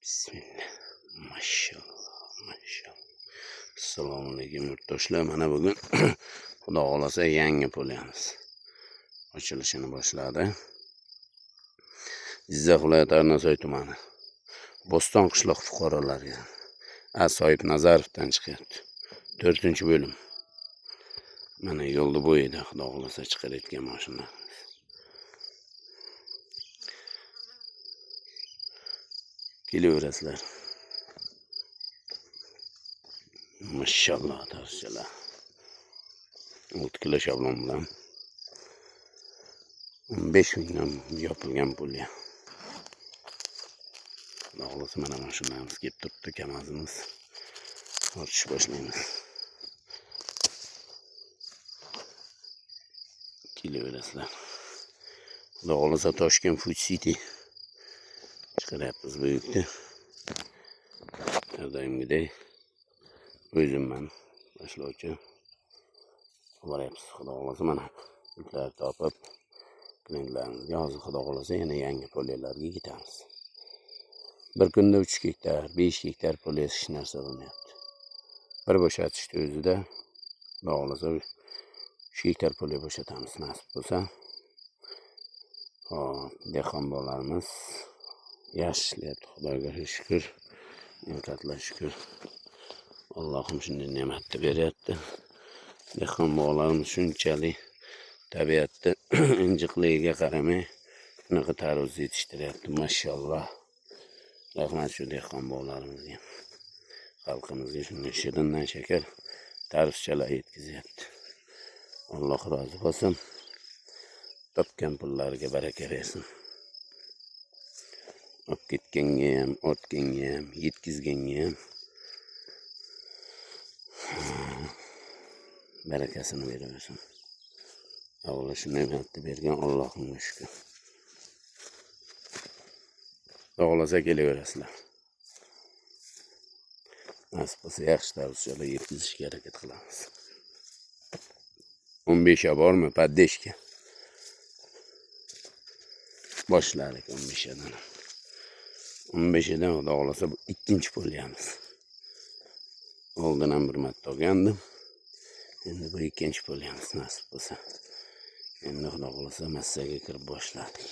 Bismillah. Maşallah, maşallah. Assalomu alaykum yurtdoshlar. Mana bugun Xudo xolasa yangi polyamiz ochilishini boshladi. Jizzax viloyati Arnasoy tumani Bo'ston qishloq fuqarolariga Asoyib Nazarovdan chiqyapti. 4-bo'lim. Mana yo'lda bo'yida Xudo xolasa chiqarayotgan mashina. Kelaverasizlar. Maşallah tarsalar. 6 kilo şablon bilan 15 mingdan yopilgan pulya. Xudo mana mashinamiz kelib turibdi, kamazimiz. Ortish boshlaymiz. Kelaverasizlar. Xudo xolasa Toshkent Food City chiqaryapmiz bu yukni. Har doimgidek o'zimman boshlovchi boryapmiz. Xudo xolasa mana yuklar topib klientlarimizga hozir Xudo xolasa yana yangi polyalarga ketamiz. Bir kunda 3 gektar, 5 gektar polya hech narsa bo'lmayapti. Bir bo'shatishda o'zida Xudo xolasa 3 gektar polya bo'shatamiz nasib bo'lsa. Hop, dehqon bolalarimiz yaxshi ishlayapti, Xudoga shukr. Ne'matlar shukr. Allohim shunday ne'matni beryapti. Dehqon bolalarimiz shunchalik tabiatda injiqligiga qaramay shunaqa tarvuz yetishtiryapti. Mashallah. Rahmat shu dehqon bolalarımizga. Xalqimizga shunday shirindan shakar tarvuzchalar yetkazyapti. Alloh rozi bo'lsin. Topgan pullariga baraka bersin. Olib ketganga ham, ortganga ham, yetkazganga ham barakasini beraversin. Avvalo shu ne'matni bergan Allohimga shukr. Xudo xolasa kelaverasizlar. Nasib bo'lsa yaxshi tarvuzchalar yetkazishga harakat qilamiz. 15 ga bormi? Paddeshga. Boshladik 15 dan. 15 dan Xudo xolasa bu ikkinchi polyamiz. Oldin ham bir marta olgandim. Endi bu ikkinchi polyamiz nasib bo'lsa. Endi Xudo xolasa massaga kirib boshladik.